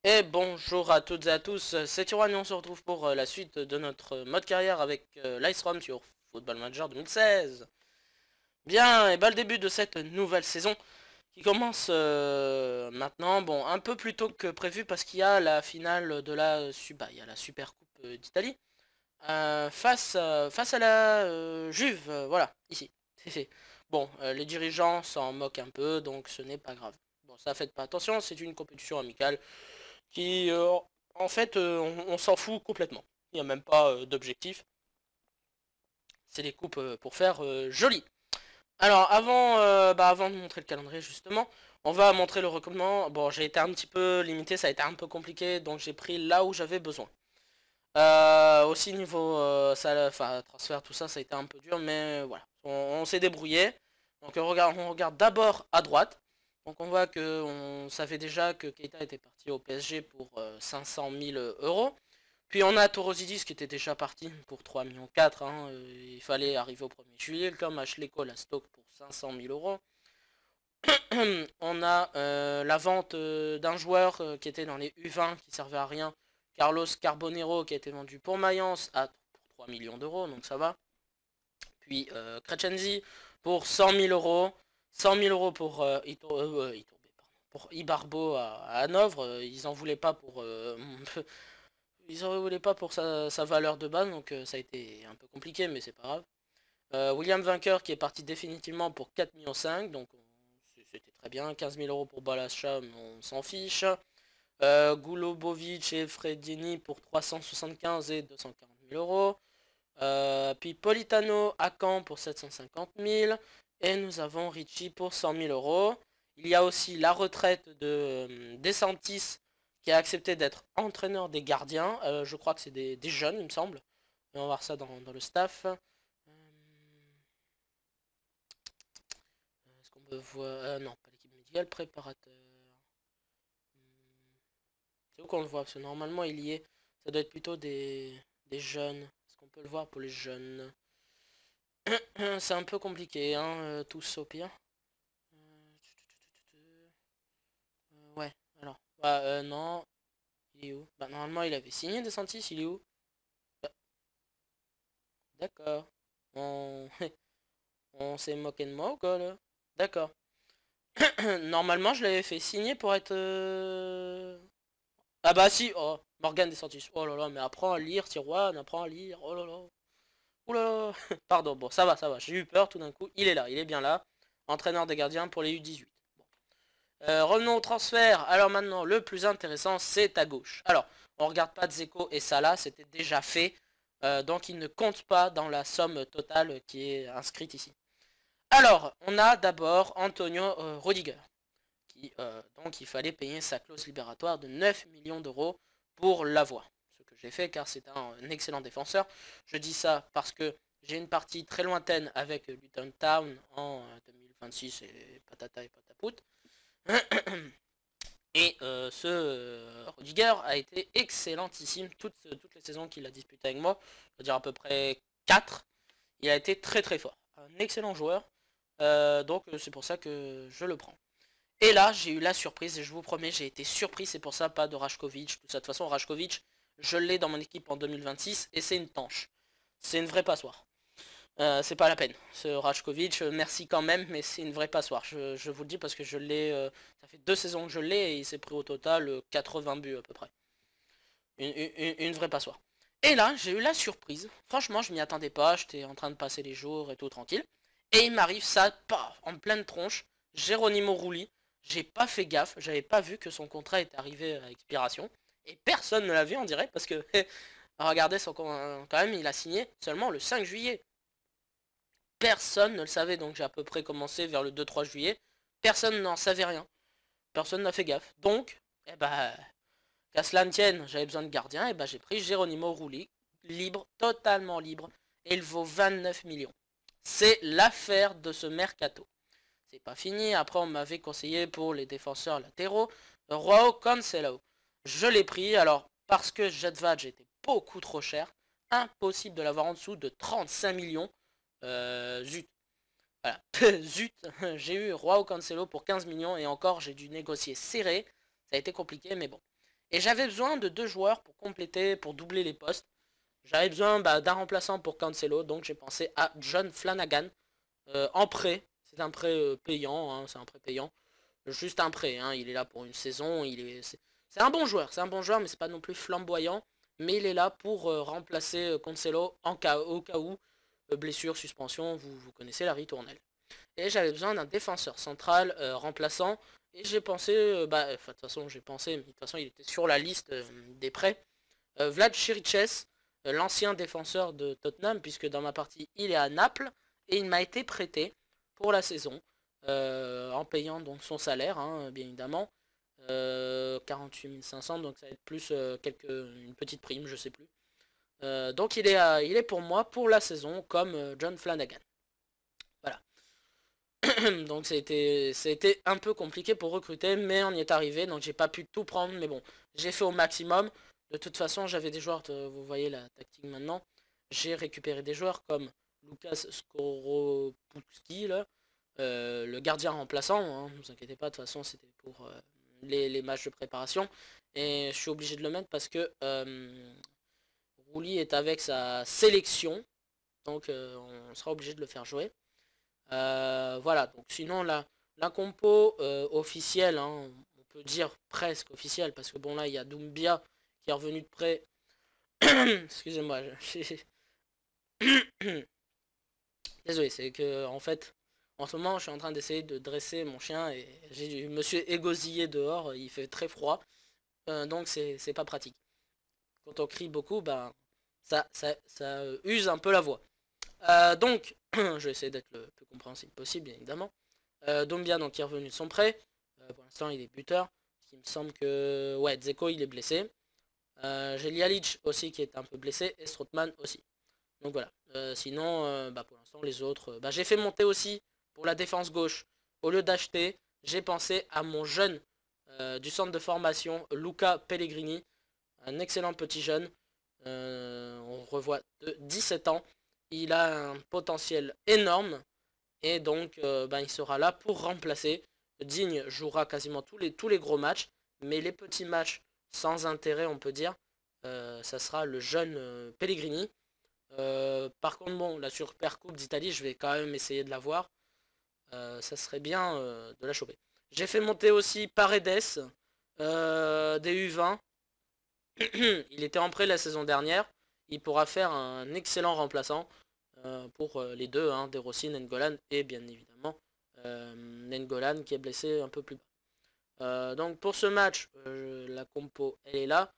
Et bonjour à toutes et à tous, c'est Tiroine et on se retrouve pour la suite de notre mode carrière avec l'Ice Rom sur Football Manager 2016. Bien, et bah le début de cette nouvelle saison qui commence maintenant, bon un peu plus tôt que prévu parce qu'il y a la finale de la, il y a la Super Coupe d'Italie face à la Juve, voilà, ici. Bon, les dirigeants s'en moquent un peu, donc ce n'est pas grave. Bon, ça faites pas attention, c'est une compétition amicale qui, en fait, on s'en fout complètement. Il n'y a même pas d'objectif. C'est des coupes pour faire joli. Alors, avant de montrer le calendrier, justement, on va montrer le recrutement. Bon, j'ai été un petit peu limité, ça a été un peu compliqué, donc j'ai pris là où j'avais besoin. Aussi niveau transfert, tout ça, ça a été un peu dur, mais voilà. On s'est débrouillé. Donc on regarde d'abord à droite. Donc on voit que on savait déjà que Keita était parti au PSG pour 500 000 euros. Puis on a Torosidis qui était déjà parti pour 3,4 millions. Hein. Il fallait arriver au 1er juillet, comme Ashley Cole à Stoke pour 500 000 euros. On a la vente d'un joueur qui était dans les U20 qui servait à rien. Carlos Carbonero qui a été vendu pour Mayence pour 3 millions d'euros, donc ça va. Puis Crescenzi pour 100 000 euros. 100 000 euros pour, pour Ibarbo à Hanovre. Ils en voulaient pas pour, ils en voulaient pas pour sa valeur de base, donc ça a été un peu compliqué, mais c'est pas grave. William Vainqueur qui est parti définitivement pour 4,5 millions, donc c'était très bien. 15 000 euros pour Balasha, mais on s'en fiche. Goulobovic et Fredini pour 375 et 240 000 euros. Puis Politano à Caen pour 750 000. Et nous avons Ricci pour 100 000 euros. Il y a aussi la retraite de Desantis qui a accepté d'être entraîneur des gardiens. Je crois que c'est des jeunes, il me semble. Et on va voir ça dans le staff. Est-ce qu'on peut voir... non, pas l'équipe médicale, préparateur. C'est où qu'on le voit? Parce que normalement il y est. Ça doit être plutôt des jeunes. Est-ce qu'on peut le voir pour les jeunes? C'est un peu compliqué, hein, tous au pire. Ouais, alors. Bah, non. Il est où? Bah, normalement il avait signé Desantis, il est où? Bah, d'accord. On, on s'est moqué de moi ou quoi là? D'accord. Normalement je l'avais fait signer pour être... Ah bah si, oh, Morgan Desantis. Oh là là, mais apprends à lire, Tiroine, apprends à lire. Oh là là. Oula. Pardon, bon, ça va. J'ai eu peur tout d'un coup. Il est là, il est bien là. Entraîneur des gardiens pour les U18. Bon. Revenons au transfert. Alors maintenant, le plus intéressant, c'est à gauche. Alors, on regarde pas Dzeko et Salah, c'était déjà fait. Donc, ils ne comptent pas dans la somme totale qui est inscrite ici. Alors, on a d'abord Antonio Rudiger. Donc, il fallait payer sa clause libératoire de 9 millions d'euros pour l'avoir. Ce que j'ai fait car c'est un excellent défenseur. Je dis ça parce que j'ai une partie très lointaine avec Luton Town en 2026 et patata et patapout. Et Rudiger a été excellentissime toutes les saisons qu'il a disputées avec moi. Je veux dire à peu près 4. Il a été très très fort. Un excellent joueur. Donc c'est pour ça que je le prends. Et là, j'ai eu la surprise, et je vous promets, j'ai été surpris, c'est pour ça, pas de Rajkovic, tout ça. De toute façon, Rajkovic, je l'ai dans mon équipe en 2026, et c'est une tanche. C'est une vraie passoire. C'est pas la peine. Ce Rajkovic, merci quand même, mais c'est une vraie passoire. Je vous le dis parce que je l'ai... ça fait 2 saisons que je l'ai, et il s'est pris au total 80 buts à peu près. Une vraie passoire. Et là, j'ai eu la surprise. Franchement, je m'y attendais pas, j'étais en train de passer les jours et tout tranquille. Et il m'arrive ça, paf, en pleine tronche, Geronimo Rulli. J'ai pas fait gaffe, j'avais pas vu que son contrat était arrivé à expiration. Et personne ne l'a vu, on dirait, parce que, regardez, quand même, il a signé seulement le 5 juillet. Personne ne le savait, donc j'ai à peu près commencé vers le 2-3 juillet. Personne n'en savait rien. Personne n'a fait gaffe. Donc, eh ben, qu'à cela ne tienne, j'avais besoin de gardien, et ben j'ai pris Geronimo Rulli, libre, totalement libre, et il vaut 29 millions. C'est l'affaire de ce mercato. C'est pas fini, après on m'avait conseillé pour les défenseurs latéraux, Joao Cancelo. Je l'ai pris, alors parce que Jedvad était beaucoup trop cher, impossible de l'avoir en dessous de 35 millions. Zut. Voilà. Zut, j'ai eu Joao Cancelo pour 15 millions et encore j'ai dû négocier serré. Ça a été compliqué mais bon. Et j'avais besoin de 2 joueurs pour compléter, pour doubler les postes. J'avais besoin d'un remplaçant pour Cancelo, donc j'ai pensé à John Flanagan en prêt. C'est un prêt payant, hein, c'est un prêt payant. Juste un prêt, hein, il est là pour une saison. C'est un bon joueur, mais c'est pas non plus flamboyant. Mais il est là pour remplacer Cancelo au cas où blessure, suspension, vous connaissez la ritournelle. Et j'avais besoin d'un défenseur central remplaçant. Et j'ai pensé, de toute façon j'ai pensé, mais de toute façon il était sur la liste des prêts. Vlad Chiriches, l'ancien défenseur de Tottenham, puisque dans ma partie il est à Naples. Et il m'a été prêté pour la saison, en payant donc son salaire, hein, bien évidemment. 48 500, donc ça va être plus une petite prime, je sais plus. Donc il est pour moi pour la saison comme John Flanagan. Voilà. Donc ça a été un peu compliqué pour recruter, mais on y est arrivé, donc j'ai pas pu tout prendre, mais bon, j'ai fait au maximum. De toute façon, j'avais des joueurs, vous voyez la tactique maintenant. J'ai récupéré des joueurs comme Lucas Skoropuski, là, le gardien remplaçant, hein, ne vous inquiétez pas, de toute façon c'était pour les matchs de préparation. Et je suis obligé de le mettre parce que Rouli est avec sa sélection, donc on sera obligé de le faire jouer. Voilà, donc sinon la compo officielle, hein, on peut dire presque officielle, parce que bon là il y a Doumbia qui est revenu de près. Excusez-moi, désolé, c'est que en fait en ce moment je suis en train d'essayer de dresser mon chien et je me suis égosillé dehors, il fait très froid, donc c'est pas pratique. Quand on crie beaucoup, ben ça use un peu la voix. Donc, je vais essayer d'être le plus compréhensible possible, bien évidemment. Dombia, donc, qui est revenu de son prêt. Pour l'instant, il est buteur. Il me semble que... Ouais, Dzeko, il est blessé. J'ai Lialic aussi, qui est un peu blessé. Et Strootman aussi. Donc, voilà. Sinon, pour l'instant, les autres... j'ai fait monter aussi, pour la défense gauche. Au lieu d'acheter, j'ai pensé à mon jeune du centre de formation, Luca Pellegrini. Un excellent petit jeune. On revoit de 17 ans. Il a un potentiel énorme et donc il sera là pour remplacer. Digne jouera quasiment tous les gros matchs, mais les petits matchs sans intérêt, on peut dire, ça sera le jeune Pellegrini. Par contre, bon, la Super Coupe d'Italie, je vais quand même essayer de la voir. Ça serait bien de la choper. J'ai fait monter aussi Paredes des U20. Il était en prêt la saison dernière. Il pourra faire un excellent remplaçant pour les deux, hein, De Rossi, Nengolan et bien évidemment Nengolan qui est blessé un peu plus bas. Donc pour ce match, la compo elle est là.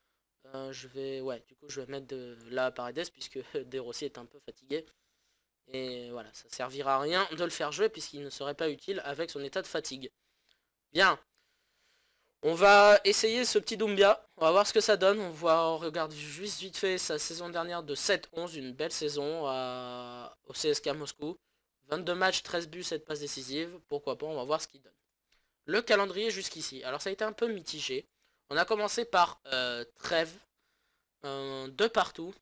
Du coup je vais mettre là Paredes puisque De Rossi est un peu fatigué. Et voilà, ça servira à rien de le faire jouer puisqu'il ne serait pas utile avec son état de fatigue. Bien. On va essayer ce petit Doumbia, on va voir ce que ça donne, on regarde juste vite fait sa saison dernière de 7-11, une belle saison au CSKA Moscou. 22 matchs, 13 buts, 7 passes décisives, pourquoi pas, on va voir ce qu'il donne. Le calendrier jusqu'ici, alors ça a été un peu mitigé. On a commencé par trêve, de partout,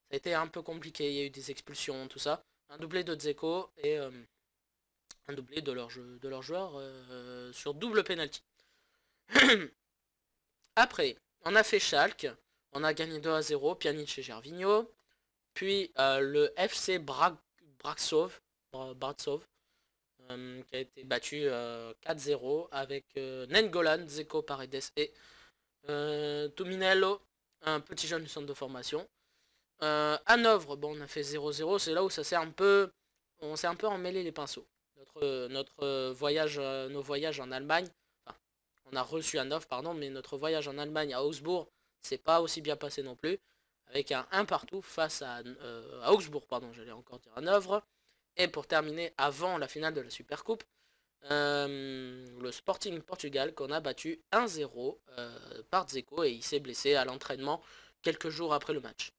ça a été un peu compliqué, il y a eu des expulsions, tout ça. Un doublé de Dzeko et un doublé de leur joueur sur double penalty. Après, on a fait Schalke, on a gagné 2-0, Pjanic et Gervinho. Puis le FC Braksov, qui a été battu 4-0 avec Nengolan, Dzeko, Paredes et Tuminello, un petit jeune du centre de formation. Hanovre, bon, on a fait 0-0, c'est là où on s'est un peu emmêlé les pinceaux. Notre voyage, nos voyages en Allemagne, on a reçu Hanovre, pardon, mais notre voyage en Allemagne à Augsbourg, c'est pas aussi bien passé non plus, avec un 1 partout face à Augsbourg, pardon, j'allais encore dire Hanovre. Et pour terminer, avant la finale de la Super Coupe, le Sporting Portugal qu'on a battu 1-0 par Dzeko et il s'est blessé à l'entraînement quelques jours après le match.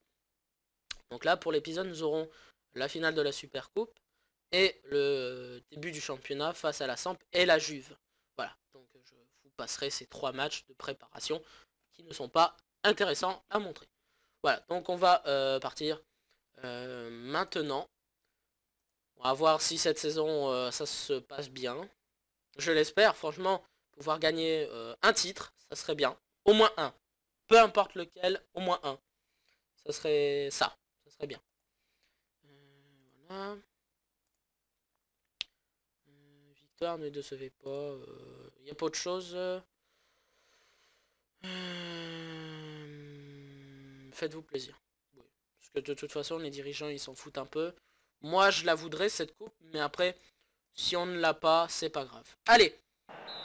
Donc là, pour l'épisode, nous aurons la finale de la Super Coupe et le début du championnat face à la Samp et la Juve. Voilà, donc je vous passerai ces 3 matchs de préparation qui ne sont pas intéressants à montrer. Voilà, donc on va partir maintenant. On va voir si cette saison ça se passe bien. Je l'espère, franchement, pouvoir gagner un titre, ça serait bien. Au moins un. Peu importe lequel, au moins un. Ça serait ça. Ça serait bien. Voilà. Victoire, ne décevez pas. Il n'y a pas autre chose. Faites-vous plaisir. Oui. Parce que de toute façon, les dirigeants, ils s'en foutent un peu. Moi, je la voudrais, cette coupe. Mais après, si on ne l'a pas, c'est pas grave. Allez,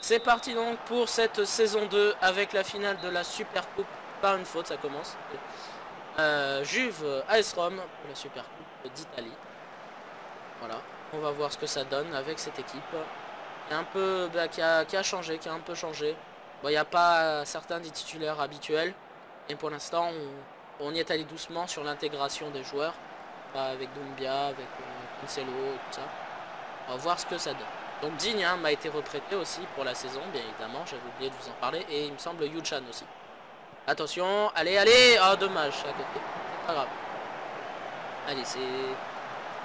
c'est parti donc pour cette saison 2 avec la finale de la Super Coupe. Par une faute, ça commence. Juve AS Rome pour la Super Coupe d'Italie. Voilà, on va voir ce que ça donne avec cette équipe. Qui a un peu, qui a changé, qui a un peu changé. Bon, il n'y a pas certains des titulaires habituels. Et pour l'instant, on y est allé doucement sur l'intégration des joueurs. Avec Doumbia, avec Cancelo et tout ça. On va voir ce que ça donne. Donc Digne hein, m'a été reprêté aussi pour la saison, bien évidemment, j'avais oublié de vous en parler. Et il me semble Yuchan aussi. Attention, allez, allez. Ah, dommage, à côté. C'est pas grave. Allez, c'est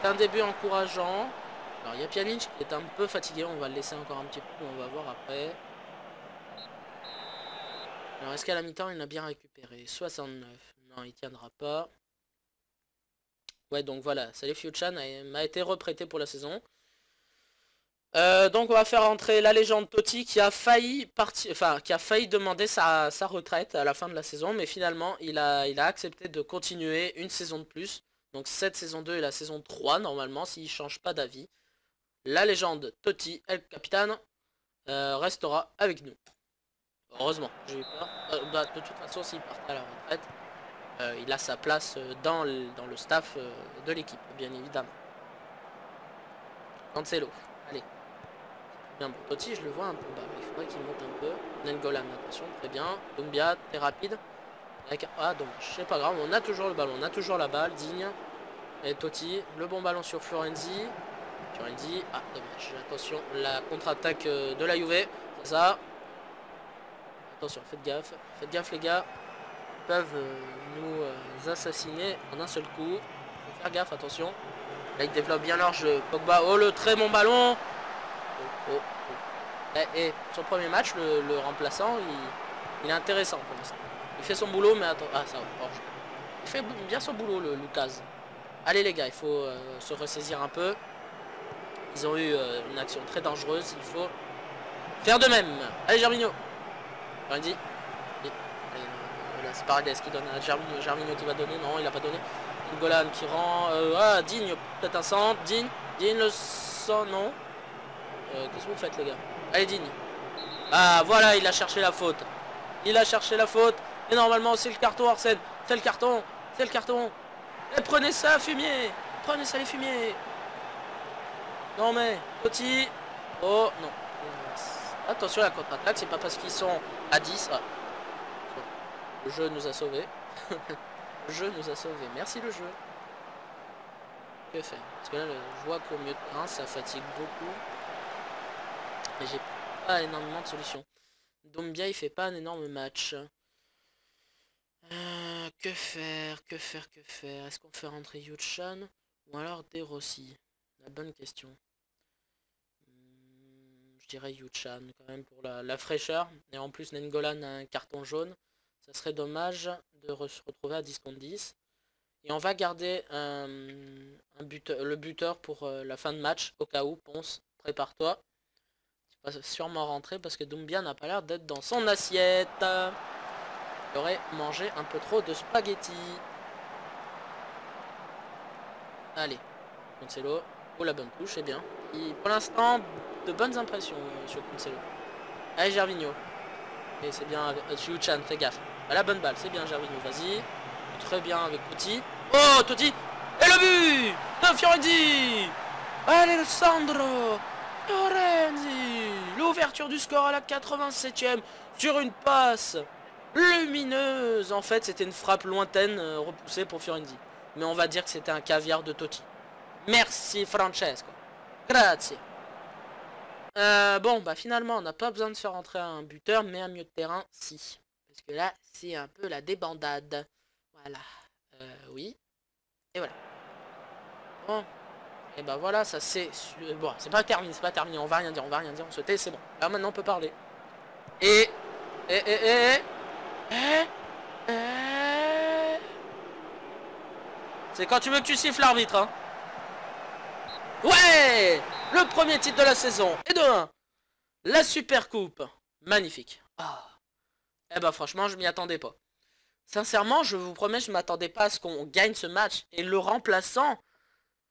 un début encourageant. Alors, il y a Pjanic qui est un peu fatigué. On va le laisser encore un petit peu. On va voir après. Alors, est-ce qu'à la mi-temps, il a bien récupéré 69. Non, il tiendra pas. Ouais, donc voilà. Salif Yuchan m'a été reprêté pour la saison. Donc on va faire entrer la légende Totti qui a failli partir, enfin qui a failli demander sa retraite à la fin de la saison, mais finalement il a accepté de continuer une saison de plus. Donc cette saison 2 et la saison 3 normalement s'il ne change pas d'avis. La légende Totti, El Capitano, restera avec nous. Heureusement, j'ai eu peur. Bah, de toute façon s'il partait à la retraite, il a sa place dans le staff de l'équipe, bien évidemment. Cancelo, allez. Bien, bon, Totti, je le vois un peu bas. Il faudrait qu'il monte un peu. Nengolan, attention, très bien. Doumbia, t'es rapide. Avec... Ah, dommage. C'est pas grave, on a toujours le ballon. On a toujours la balle. Digne. Et Totti. Le bon ballon sur Florenzi. Florenzi. Ah, dommage. Attention, la contre-attaque de la Juve. C'est ça. Attention, faites gaffe. Faites gaffe, les gars. Ils peuvent nous assassiner en un seul coup. Faut faire gaffe, attention. Là, ils développent bien leur jeu. Pogba. Oh, le très bon ballon. Oh, oh. Et son premier match, le remplaçant, il est intéressant pour l'instant. Il fait son boulot, mais attends. Ah, ça va. Il fait bien son boulot, le Lucas. Allez, les gars, il faut se ressaisir un peu. Ils ont eu une action très dangereuse. Il faut faire de même. Allez, Gervinho. Dit. Là, c'est Paredes qui donne à Gervinho. Gervinho qui va donner. Non, il n'a pas donné. Golan qui rend. Ah, Digne, peut-être un centre. Digne le sang. Non. Qu'est-ce que vous faites, les gars? Allez, Digne. Ah, voilà, il a cherché la faute. Il a cherché la faute. Et normalement, c'est le carton, Arsène. C'est le carton. C'est le carton. Et prenez ça, fumier. Prenez ça, les fumiers. Non, mais, petit. Oh, non. Attention à la contre-attaque. C'est pas parce qu'ils sont à 10. Ah. Le jeu nous a sauvés. Le jeu nous a sauvés. Merci, le jeu. Que faire? Parce que là, je vois qu'au milieu de terrain, ça fatigue beaucoup. Mais j'ai pas énormément de solutions. Doumbia il fait pas un énorme match. Que faire? Que faire? Que faire? Est-ce qu'on fait rentrer Yuchan ou alors De Rossi? La bonne question. Je dirais Yuchan quand même pour la fraîcheur. Et en plus Nengolan a un carton jaune. Ça serait dommage de se retrouver à 10 contre 10. Et on va garder le buteur pour la fin de match. Au cas où, Ponce, prépare-toi. Va sûrement rentrer parce que Doumbia n'a pas l'air d'être dans son assiette. Il aurait mangé un peu trop de spaghettis. Allez, Cancelo. Oh, la bonne touche, c'est bien. Pour l'instant, de bonnes impressions sur Cancelo. Allez, Gervinho. Et c'est bien avec Yuchan, fais gaffe. Ah, la bonne balle, c'est bien Gervinho, vas-y. Très bien avec Totti. Oh, Totti. Et le but de Fiorenzi. Alessandro Florenzi. L'ouverture du score à la 87e sur une passe lumineuse. En fait, c'était une frappe lointaine repoussée pour Fiorenzi. Mais on va dire que c'était un caviar de Totti. Merci Francesco. Grazie. Bon, bah finalement, on n'a pas besoin de faire rentrer un buteur, mais un milieu de terrain, si. Parce que là, c'est un peu la débandade. Voilà. Oui. Et voilà. Bon. Et bah voilà, ça c'est... Bon, c'est pas terminé, c'est pas terminé, on va rien dire, on se tait, c'est bon. Là maintenant on peut parler. Et... Et... Et... Et... Et... Et... C'est quand tu veux que tu siffles l'arbitre, hein. Ouais. Le premier titre de la saison. Et de 1. La Super Coupe. Magnifique. Ah. Eh bah franchement, je m'y attendais pas. Sincèrement, je vous promets, je m'attendais pas à ce qu'on gagne ce match. Et le remplaçant,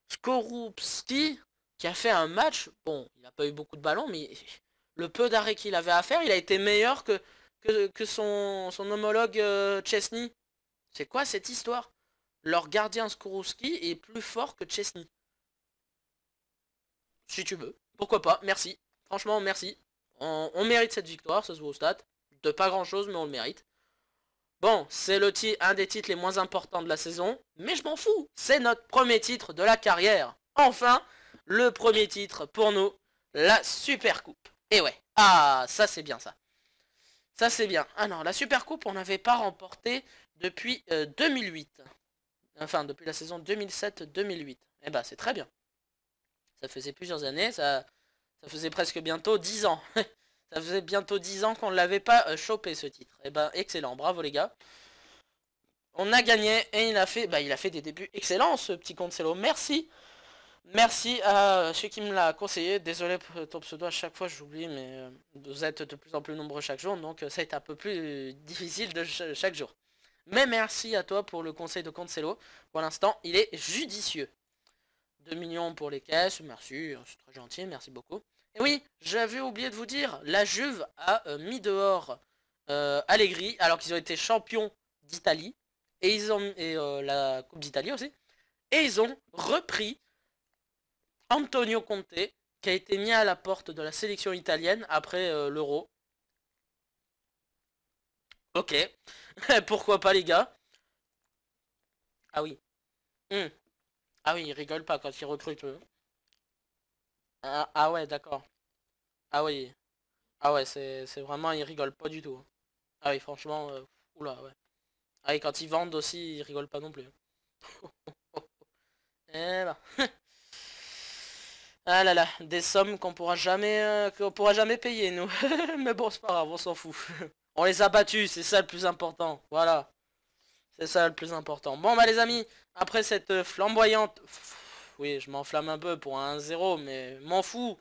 Skorupski, qui a fait un match, bon, il n'a pas eu beaucoup de ballons, mais le peu d'arrêts qu'il avait à faire, il a été meilleur que son homologue Chesney. C'est quoi cette histoire? Leur gardien Skorupski est plus fort que Chesney. Si tu veux. Pourquoi pas, merci. Franchement, merci. On mérite cette victoire, ça se voit au stade. De pas grand chose, mais on le mérite. Bon, c'est un des titres les moins importants de la saison, mais je m'en fous. C'est notre premier titre de la carrière. Enfin, le premier titre pour nous, la Super Coupe. Et ouais, ah, ça c'est bien ça. Ça c'est bien. Ah non, la Super Coupe, on n'avait pas remporté depuis 2008. Enfin, depuis la saison 2007-2008. Eh ben, c'est très bien. Ça faisait plusieurs années, ça faisait presque bientôt 10 ans. Ça faisait bientôt 10 ans qu'on ne l'avait pas chopé ce titre. Et ben excellent, bravo les gars. On a gagné et il a fait des débuts excellents ce petit Cancelo. Merci. Merci à ceux qui me l'a conseillé. Désolé pour ton pseudo à chaque fois, j'oublie, mais vous êtes de plus en plus nombreux chaque jour, donc ça a été un peu plus difficile de chaque jour. Mais merci à toi pour le conseil de Cancelo. Pour l'instant, il est judicieux. 2 millions pour les caisses, merci, c'est très gentil, merci beaucoup. Et oui, j'avais oublié de vous dire, la Juve a mis dehors Allegri, alors qu'ils ont été champions d'Italie, et ils ont la Coupe d'Italie aussi, et ils ont repris Antonio Conte, qui a été mis à la porte de la sélection italienne après l'Euro. Ok, pourquoi pas les gars. Ah oui. Hmm. Ah oui, ils rigolent pas quand ils recrutent eux. Ah ouais, d'accord. Ah oui. Ah ouais, c'est vraiment, ils rigolent pas du tout. Ah oui, franchement, oula, ouais. Ah oui, quand ils vendent aussi, ils rigolent pas non plus. Eh ben. Ah là là, des sommes qu'on pourra jamais payer, nous. Mais bon, c'est pas grave, on s'en fout. On les a battus, c'est ça le plus important. Voilà, c'est ça le plus important. Bon bah les amis, après cette flamboyante... Oui, je m'enflamme un peu pour un 1-0, mais m'en fous.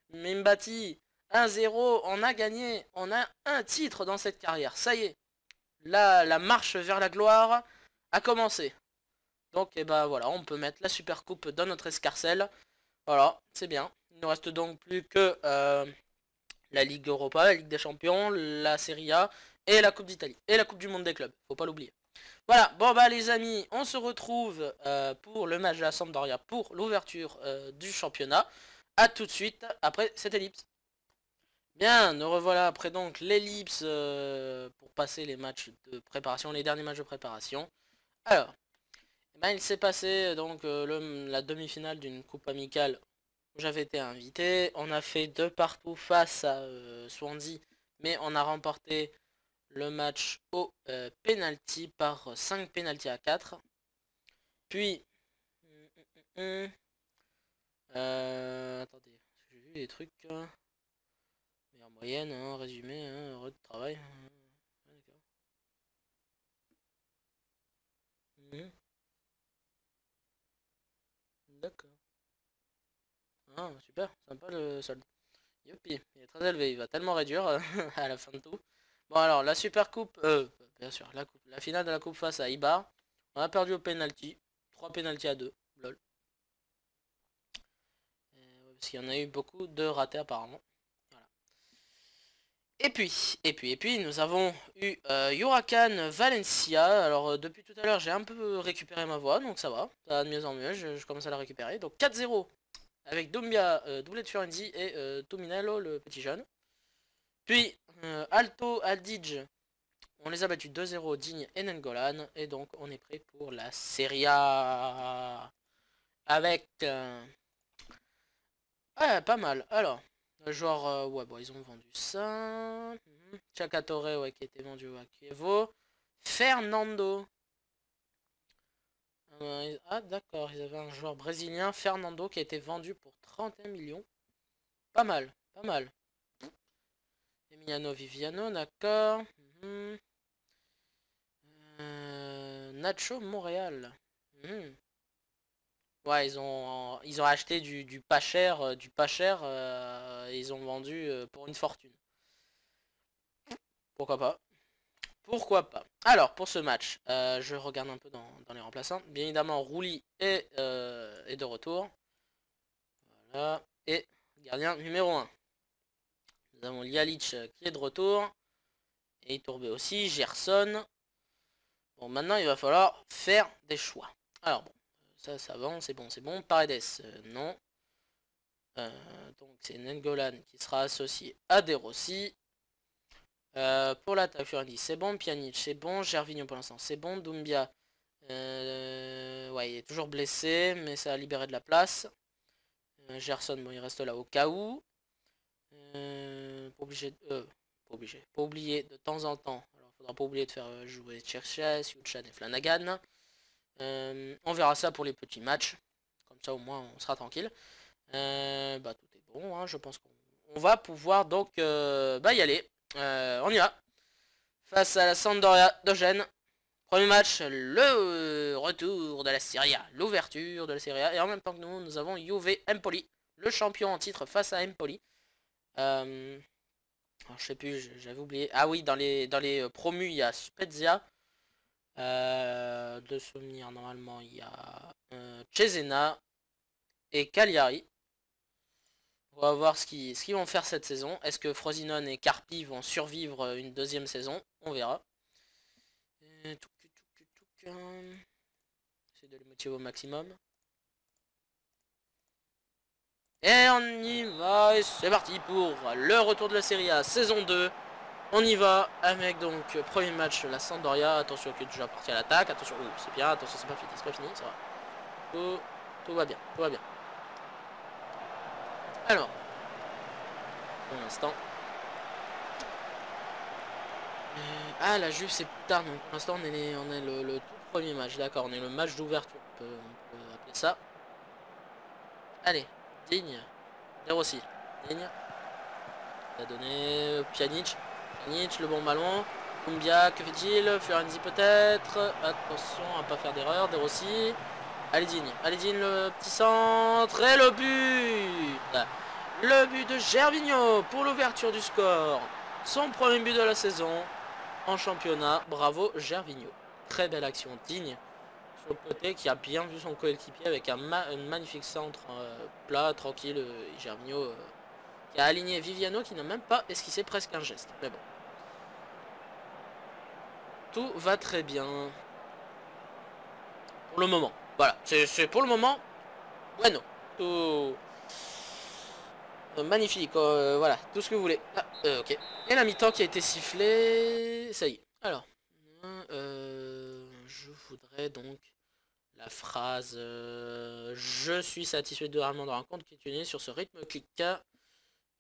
Mimbati, 1-0, on a gagné. On a un titre dans cette carrière, ça y est. Là, la marche vers la gloire a commencé. Donc, et bah voilà, on peut mettre la Super Coupe dans notre escarcelle. Voilà, c'est bien. Il ne reste donc plus que la Ligue Europa, la Ligue des Champions, la Serie A et la Coupe d'Italie. Et la Coupe du Monde des clubs, faut pas l'oublier. Voilà, bon bah les amis, on se retrouve pour le match de la Sampdoria pour l'ouverture du championnat. A tout de suite après cette ellipse. Bien, nous revoilà après donc l'ellipse pour passer les matchs de préparation, les derniers matchs de préparation. Alors, eh ben, il s'est passé donc la demi-finale d'une coupe amicale où j'avais été invité. On a fait 2 partout face à Swansea, mais on a remporté le match au penalty par 5 penalty à 4. Puis, attendez, j'ai vu des trucs. Meilleure moyenne, hein, résumé, hein, heureux de travail. Mhm. D'accord. Ah, super, sympa le solde. Youpi, il est très élevé, il va tellement réduire à la fin de tout. Bon alors, la super coupe, bien sûr, la finale de la coupe face à Ibar. On a perdu au penalty, 3 penalty à 2, lol. Parce qu'il y en a eu beaucoup de ratés apparemment. Voilà. Et puis, nous avons eu Huracan Valencia. Alors, depuis tout à l'heure, j'ai un peu récupéré ma voix, donc ça va. Ça va de mieux en mieux, je commence à la récupérer. Donc 4-0 avec Doumbia, doublé de Fiorenzi et Tominello, le petit jeune. Puis, Alto Adige, on les a battus 2-0, Digne et Nengolan. Et donc, on est prêt pour la Serie A. Avec... ouais, pas mal. Alors, le joueur... ouais, bon, ils ont vendu ça. Chakatore, ouais, qui était vendu à Kievo. Fernando. Ah d'accord, ils avaient un joueur brésilien, Fernando, qui a été vendu pour 31 millions. Pas mal, pas mal. Emiliano Viviano, d'accord. Nacho Montréal. Ouais, ils ont acheté du pas cher, et ils ont vendu pour une fortune. Pourquoi pas? Pourquoi pas? Alors, pour ce match, je regarde un peu dans les remplaçants. Bien évidemment, Rouli est de retour. Voilà. Et gardien numéro 1. Nous avons Lialic qui est de retour. Et Itourbe aussi. Gerson. Bon, maintenant, il va falloir faire des choix. Alors, bon, ça va, c'est bon, c'est bon. Paredes, non. Donc, c'est Nengolan qui sera associé à De Rossi. Pour l'attaque, Fiorenzi, c'est bon. Pjanic, c'est bon. Gervinho, pour l'instant, c'est bon. Doumbia, ouais, il est toujours blessé, mais ça a libéré de la place. Gerson, bon, il reste là au cas où. Pas oublier de temps en temps. Alors, faudra pas oublier de faire jouer Cherches, Yuchan et Flanagan. On verra ça pour les petits matchs. Comme ça, au moins, on sera tranquille. Bah, tout est bon, hein, je pense qu'on va pouvoir donc y aller. On y va. Face à la Sampdoria de Gênes. Premier match, le retour de la Serie A, l'ouverture de la Serie A. Et en même temps que nous avons Juve Empoli, le champion en titre face à Empoli. Alors, je sais plus, j'avais oublié. Ah oui, dans les promus, il y a Spezia. De souvenir, normalement, il y a Cesena et Cagliari. On va voir ce qu'ils vont faire cette saison. Est-ce que Frosinone et Carpi vont survivre une deuxième saison? On verra. C'est de les motiver au maximum. Et on y va, et c'est parti pour le retour de la Serie A, saison 2. On y va avec donc premier match, la Sampdoria. Attention qui est déjà parti à l'attaque. Attention, c'est bien, attention, c'est pas fini, ça va. Tout va bien, tout va bien. Alors, pour l'instant. Ah, la Juve c'est plus tard, donc pour l'instant on est le tout premier match, d'accord, on est le match d'ouverture, on peut appeler ça. Allez, Digne, De Rossi, Digne. Il a donné Pjanic, le bon ballon. Doumbia, que fait-il? Fiorenzi peut-être. Attention à ne pas faire d'erreur. De Rossi. Allez Digne, le petit centre. Et le but! Le but de Gervinho pour l'ouverture du score. Son premier but de la saison en championnat. Bravo Gervinho. Très belle action. Digne sur le côté qui a bien vu son coéquipier avec un magnifique centre plat, tranquille. Gervinho qui a aligné Viviano qui n'a même pas esquissé presque un geste. Mais bon. Tout va très bien. Pour le moment. Voilà. C'est pour le moment. Bueno. Tout... magnifique. Voilà. Tout ce que vous voulez. Ah, ok. Et la mi-temps qui a été sifflée. Ça y est. Alors. Je voudrais donc la phrase je suis satisfait de Armand de rencontre qui est unie sur ce rythme clic.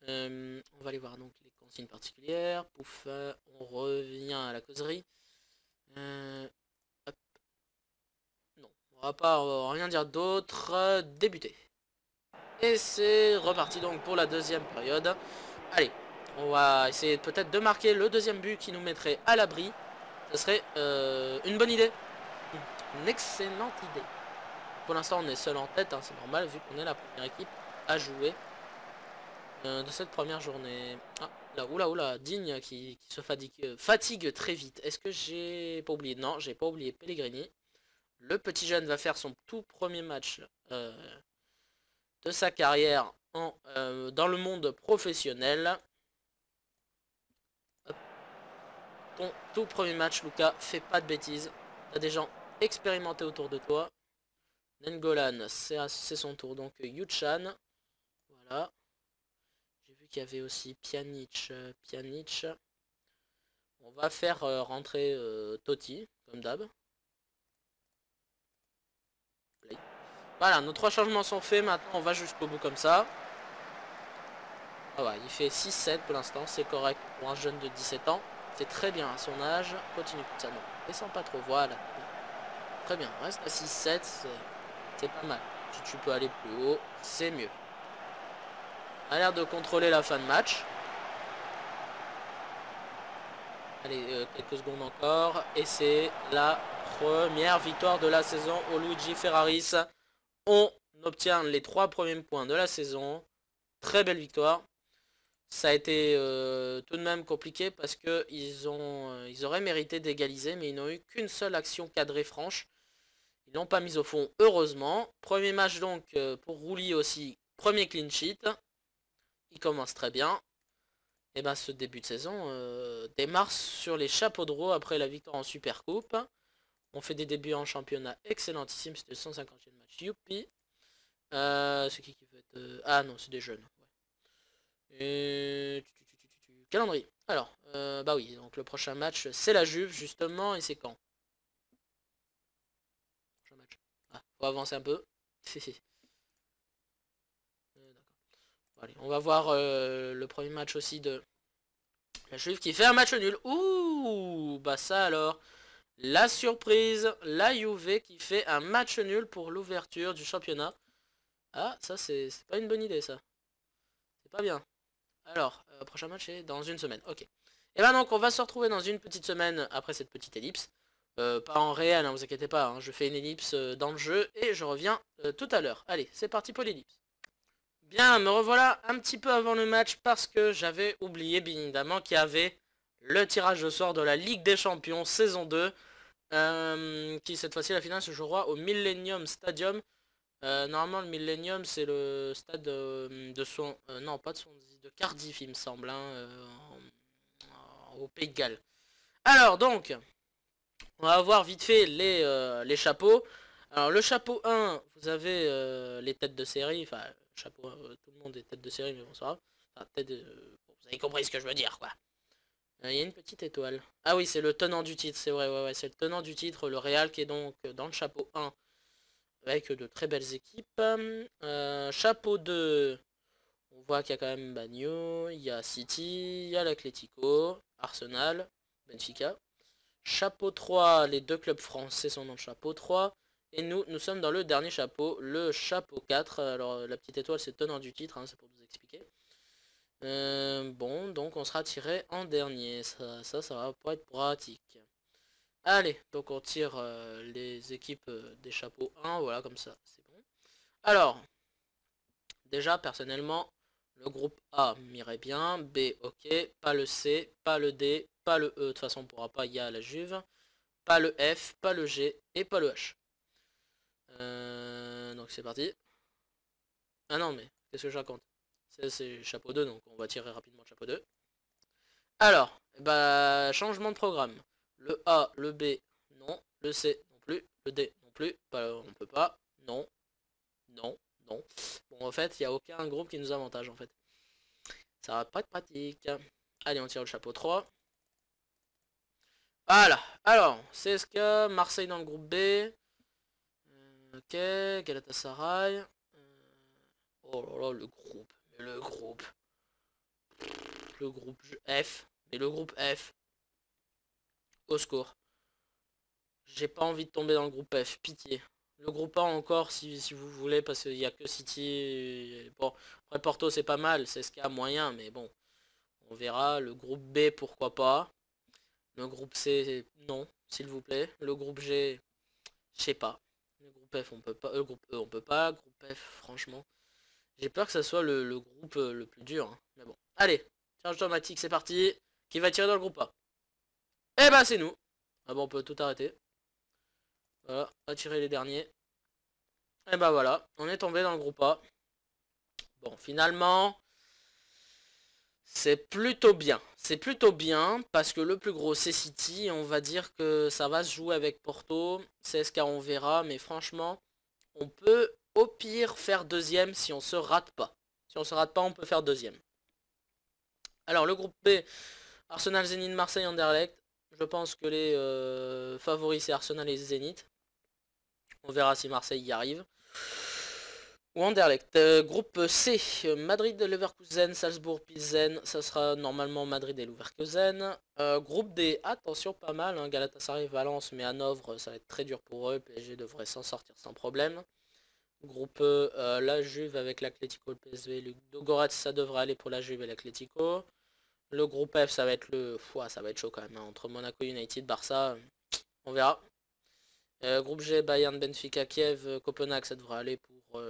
On va aller voir donc les consignes particulières. Pouf, on revient à la causerie. Hop. Non, on va rien dire d'autre. Débuter. Et c'est reparti donc pour la deuxième période. Allez, on va essayer peut-être de marquer le deuxième but qui nous mettrait à l'abri. Ce serait une bonne idée. Une excellente idée. Pour l'instant on est seul en tête, hein, c'est normal vu qu'on est la première équipe à jouer de cette première journée. Ah, là, oula, Digne qui se fatigue très vite. Est-ce que j'ai pas oublié? Non, j'ai pas oublié Pellegrini. Le petit jeune va faire son tout premier match de sa carrière dans le monde professionnel. Hop. Ton tout premier match, Lucas, fais pas de bêtises. T'as des gens expérimentés autour de toi. Nengolan, c'est son tour. Donc Yuchan. Voilà. Qu'il y avait aussi Pjanic. On va faire rentrer Totti, comme d'hab. Voilà, nos 3 changements sont faits. Maintenant, on va jusqu'au bout comme ça. Ah ouais, il fait 6-7 pour l'instant. C'est correct pour un jeune de 17 ans. C'est très bien à son âge. Continue comme ça. Non, descends pas trop. Voilà. très bien. Reste à 6-7, c'est pas mal. Si tu peux aller plus haut, c'est mieux. A l'air de contrôler la fin de match. Allez, quelques secondes encore. Et c'est la première victoire de la saison au Luigi Ferraris. On obtient les 3 premiers points de la saison. Très belle victoire. Ça a été tout de même compliqué parce que ils auraient mérité d'égaliser, mais ils n'ont eu qu'une seule action cadrée franche. Ils l'ont pas mise au fond, heureusement. Premier match donc pour Rouli aussi, premier clean sheet. Il commence très bien. Et ben ce début de saison démarre sur les chapeaux de roue après la victoire en Super Coupe. On fait des débuts en championnat excellentissime, c'était le 150e match, youpi. C'est qui veut être... Ah non, c'est des jeunes. Et... Calendrier. Alors, bah oui, donc le prochain match, c'est la Juve, justement, et c'est quand? Prochain match. Ah, faut avancer un peu. Bon, allez, on va voir le premier match aussi de la Juve qui fait un match nul. Ouh, bah ça alors. La surprise, la Juve qui fait un match nul pour l'ouverture du championnat. Ah, ça c'est pas une bonne idée ça. C'est pas bien. Alors, prochain match est dans une semaine. Ok. Et ben donc on va se retrouver dans une petite semaine après cette petite ellipse. Pas en réel, hein, vous inquiétez pas. Hein, je fais une ellipse dans le jeu et je reviens tout à l'heure. Allez, c'est parti pour l'ellipse. Bien, me revoilà un petit peu avant le match parce que j'avais oublié bien évidemment qu'il y avait le tirage au sort de la Ligue des Champions saison 2. Qui cette fois-ci la finale se jouera au Millennium Stadium. Normalement le Millennium c'est le stade de son... non pas de Swansea, de Cardiff il me semble, hein, au Pays de Galles. Alors donc, on va voir vite fait les chapeaux. Alors le chapeau 1, vous avez les têtes de série, enfin chapeau 1, tout le monde est tête de série mais bon ça va. Enfin, bon, vous avez compris ce que je veux dire quoi. Il y a une petite étoile. Ah oui, c'est le tenant du titre, c'est vrai, ouais, c'est le tenant du titre, le Real qui est donc dans le chapeau 1 avec de très belles équipes. Chapeau 2, on voit qu'il y a quand même Bagno, il y a City, il y a l'Atlético, Arsenal, Benfica. Chapeau 3, les deux clubs français sont dans le chapeau 3. Et nous sommes dans le dernier chapeau, le chapeau 4. Alors la petite étoile c'est tenant du titre, hein, c'est pour vous expliquer. Bon, donc on sera tiré en dernier. Ça va pas être pratique. Allez, donc on tire les équipes des chapeaux 1. Voilà, comme ça, c'est bon. Alors, déjà, personnellement, le groupe A m'irait bien. B, ok. Pas le C, pas le D, pas le E. De toute façon, on pourra pas, il y a la Juve. Pas le F, pas le G et pas le H. Donc c'est parti. Ah non, mais qu'est-ce que je raconte? C'est chapeau 2, donc on va tirer rapidement le chapeau 2. Alors, bah, changement de programme. Le A, le B, non. Le C, non plus. Le D, non plus. On peut pas. Non. Non. Non. Bon, en fait, il n'y a aucun groupe qui nous avantage, en fait. Ça va pas être pratique. Allez, on tire le chapeau 3. Voilà. Alors, CSKA, Marseille dans le groupe B. Ok, Galatasaray. Oh là là, le groupe. Mais le groupe. Le groupe F. Mais le groupe F. Au secours. J'ai pas envie de tomber dans le groupe F, pitié. Le groupe A encore si vous voulez, parce qu'il n'y a que City. Bon, après Porto c'est pas mal, c'est ce qu'il y a moyen, mais bon. On verra. Le groupe B, pourquoi pas. Le groupe C, non, s'il vous plaît. Le groupe G, je sais pas. Le groupe F, on peut pas. Le groupe E, on peut pas. Le groupe F, franchement. J'ai peur que ça soit le groupe le plus dur. Hein. Mais bon. Allez, charge automatique, c'est parti. Qui va tirer dans le groupe A? Eh ben, c'est nous. Ah bon, on peut tout arrêter. Voilà, attirer les derniers. Et bah voilà, on est tombé dans le groupe A. Bon, finalement, c'est plutôt bien. C'est plutôt bien parce que le plus gros c'est City. On va dire que ça va se jouer avec Porto. CSKA on verra, mais franchement, on peut au pire faire deuxième si on se rate pas. Si on se rate pas, on peut faire deuxième. Alors le groupe B, Arsenal, Zénith, Marseille, Anderlecht. Je pense que les favoris c'est Arsenal et Zénith. On verra si Marseille y arrive. ou Anderlecht. Groupe C, Madrid, Leverkusen, Salzbourg, Pilsen, ça sera normalement Madrid et Leverkusen. Groupe D, attention pas mal, hein, Galatasaray, Valence, mais Hanovre, ça va être très dur pour eux, PSG devrait s'en sortir sans problème. Groupe E, la Juve avec l'Atlético, le PSV, Ludogorets, ça devrait aller pour la Juve et l'Atlético. Le groupe F, ça va être ça va être chaud quand même, hein, entre Monaco, United, Barça, on verra. Groupe G, Bayern, Benfica, Kiev, Copenhague, ça devrait aller pour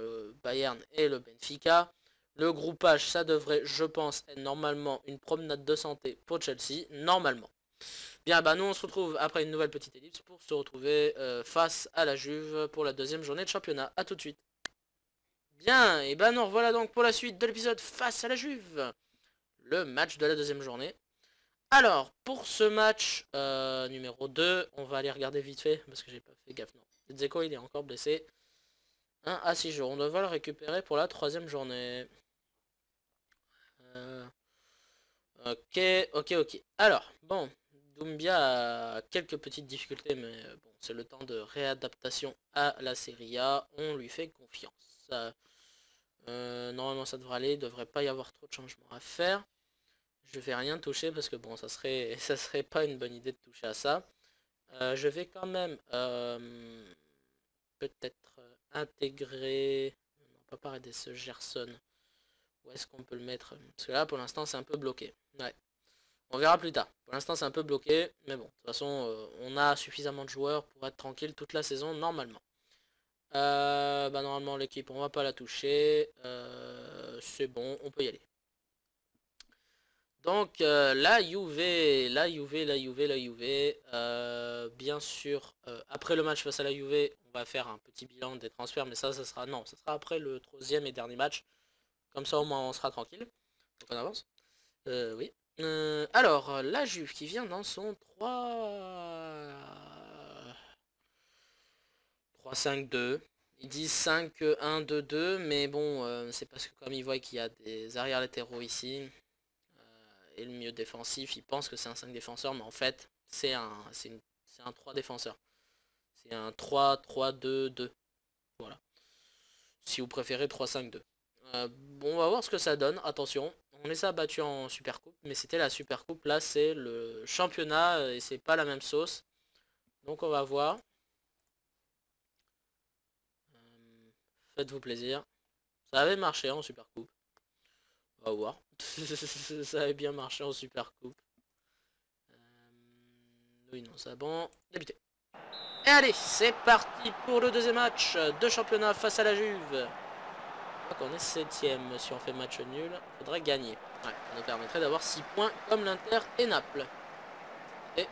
Bayern et le Benfica. Le groupe H, ça devrait, je pense, être normalement une promenade de santé pour Chelsea, normalement. Bien, bah nous on se retrouve après une nouvelle petite ellipse pour se retrouver face à la Juve pour la deuxième journée de championnat. A tout de suite. Bien, et bah nous revoilà donc pour la suite de l'épisode face à la Juve. Le match de la deuxième journée. Alors, pour ce match numéro 2, on va aller regarder vite fait, parce que j'ai pas fait gaffe, non. Dzeko, il est encore blessé. 1 à 6 jours, on devrait le récupérer pour la troisième journée. Ok. Alors, bon, Doumbia a quelques petites difficultés, mais bon, c'est le temps de réadaptation à la Serie A. On lui fait confiance. Normalement, ça devrait aller, il devrait pas y avoir trop de changements à faire. Je vais rien toucher parce que bon, ça serait pas une bonne idée de toucher à ça. Je vais quand même peut-être intégrer, non pas pareil ce Gerson. Où est-ce qu'on peut le mettre? Parce que là pour l'instant c'est un peu bloqué. Ouais. On verra plus tard. Pour l'instant c'est un peu bloqué. Mais bon, de toute façon on a suffisamment de joueurs pour être tranquille toute la saison normalement. Bah normalement l'équipe on va pas la toucher. C'est bon, on peut y aller. Donc la Juve, bien sûr, après le match face à la Juve, on va faire un petit bilan des transferts, mais ça sera après le troisième et dernier match. Comme ça au moins on sera tranquille. Donc on avance. Oui. Alors, la Juve qui vient dans son 3-5-2. Ils disent 5-1-2-2, mais bon, c'est parce que comme ils voient qu'il y a des arrières latéraux ici, et le milieu défensif, ils pensent que c'est un 5 défenseurs, mais en fait, c'est un 3 défenseurs. C'est un 3-3-2-2. Voilà. Si vous préférez 3-5-2. Bon, on va voir ce que ça donne. Attention, on les a battus en Super Coupe, mais c'était la Super Coupe. Là, c'est le championnat et c'est pas la même sauce. Donc, on va voir. Faites-vous plaisir. Ça avait marché en Super Coupe. On va voir. Ça avait bien marché en Super Coupe. Oui, non, c'est bon. Débuté. Et allez, c'est parti pour le deuxième match de championnat face à la Juve. Je crois qu'on est 7ème. Si on fait match nul, il faudrait gagner. Ouais, ça nous permettrait d'avoir 6 points comme l'Inter et Naples. Et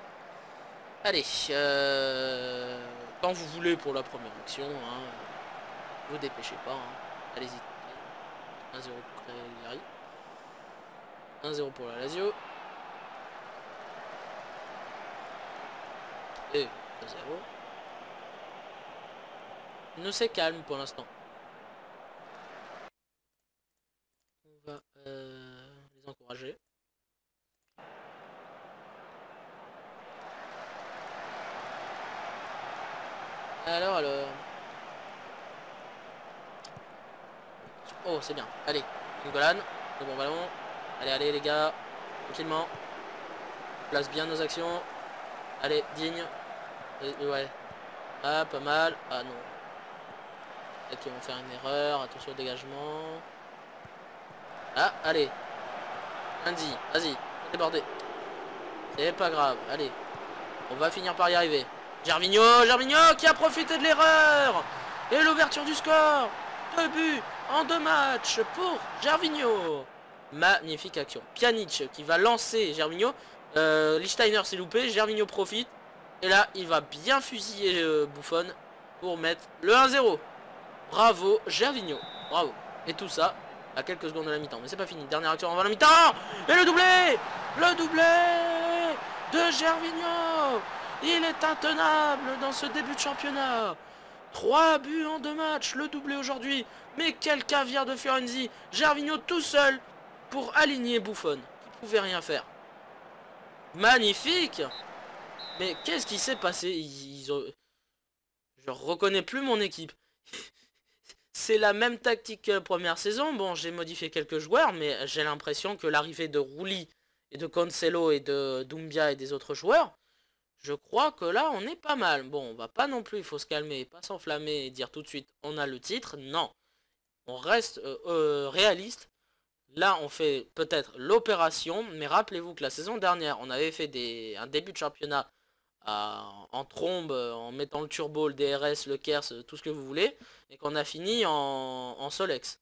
allez, quand vous voulez pour la première action, hein, vous dépêchez pas. Hein. Allez-y. 1-0 pour Cagliari. 1-0 pour la Lazio. Et 2-0. Nous c'est calme pour l'instant. On va les encourager. Alors. Oh, c'est bien. Allez, Golan, le bon ballon. Allez les gars, tranquillement. On place bien nos actions. Allez, digne. Ouais. Ah, pas mal. Ah non. Peut-être qu'ils vont faire une erreur. Attention au dégagement. Ah, allez. Andy, vas-y, débordé. C'est pas grave, allez. On va finir par y arriver. Gervinho qui a profité de l'erreur. Et l'ouverture du score. 2 buts en 2 matchs pour Gervinho. Magnifique action. Pjanic qui va lancer Gervinho. Lichtsteiner s'est loupé. Gervinho profite. Et là, il va bien fusiller Buffon pour mettre le 1-0. Bravo, Gervinho. Bravo. Et tout ça à quelques secondes de la mi-temps. Mais c'est pas fini. Dernière action avant la mi-temps. Et le doublé. Le doublé de Gervinho. Il est intenable dans ce début de championnat. 3 buts en 2 matchs. Le doublé aujourd'hui. Mais quel caviar de Fiorenzi. Gervinho tout seul pour aligner Buffon. Qui pouvait rien faire. Magnifique. Mais qu'est-ce qui s'est passé? Je reconnais plus mon équipe. C'est la même tactique que première saison. Bon, j'ai modifié quelques joueurs, mais j'ai l'impression que l'arrivée de Rouli et de Cancelo et de Doumbia et des autres joueurs, je crois que là, on est pas mal. Bon, on va pas non plus, il faut se calmer, pas s'enflammer et dire tout de suite, on a le titre. Non, on reste réaliste. Là, on fait peut-être l'opération, mais rappelez-vous que la saison dernière, on avait fait un début de championnat en trombe, en mettant le turbo, le DRS, le KERS, tout ce que vous voulez, et qu'on a fini en Solex.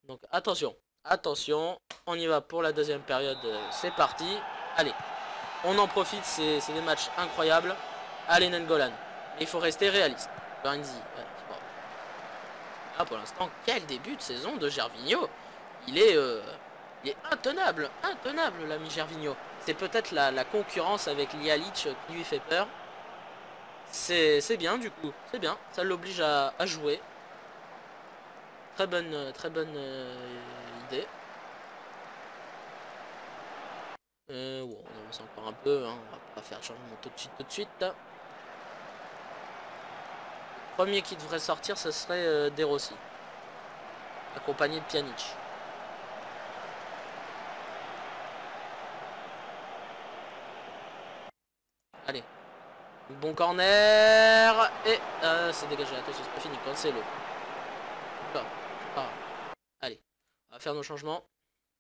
Donc attention, attention, on y va pour la deuxième période, c'est parti. Allez, on en profite, c'est des matchs incroyables. Allez Nengolan, mais il faut rester réaliste. Lorenzi, bon. Là pour l'instant, quel début de saison de Gervinho. Il est intenable, intenable l'ami Gervinho. C'est peut-être la concurrence avec Lialic qui lui fait peur. C'est bien du coup, c'est bien. Ça l'oblige à jouer. Très bonne idée. Bon, on avance encore un peu, hein. On va pas faire changement tout de suite. Le premier qui devrait sortir, ce serait De Rossi, accompagné de Pjanic. Allez. Bon corner. Et c'est dégagé. Attention, c'est pas fini. Cancelo. Allez. On va faire nos changements.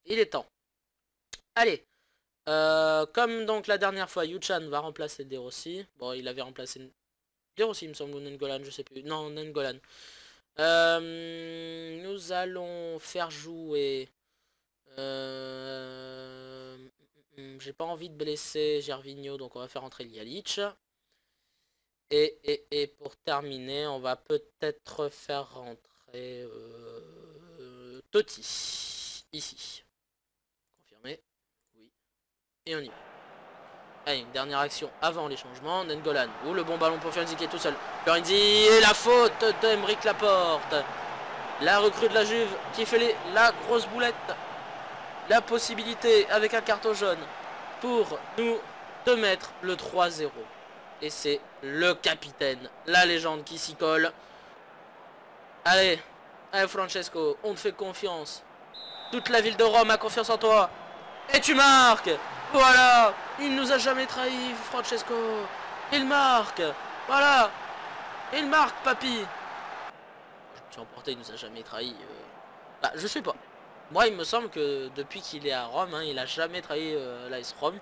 Il est temps. Allez. Comme donc la dernière fois, Yuchan va remplacer De Rossi. Bon, il avait remplacé De Rossi, il me semble, ou Nengolan, je sais plus. Non, Nengolan. Nous allons faire jouer... j'ai pas envie de blesser Gervinho, donc on va faire entrer Lialic. Et pour terminer, on va peut-être faire rentrer Totti. Ici. Confirmé. Oui. Et on y va. Allez, une dernière action avant les changements. Nengolan. Ou le bon ballon pour Fiorenzi qui est tout seul. Fiorenzi et la faute d'Emeric Laporte. La recrue de la Juve qui fait la grosse boulette. La possibilité avec un carton jaune pour nous de mettre le 3-0. Et c'est le capitaine, la légende qui s'y colle. Allez, allez Francesco, on te fait confiance. Toute la ville de Rome a confiance en toi. Et tu marques. Voilà, il nous a jamais trahi, Francesco. Il marque. Voilà, il marque, papy. Je suis emporté, il nous a jamais trahi. Bah, je sais pas. Moi, il me semble que depuis qu'il est à Rome, hein, il a jamais trahi l'AS Rome.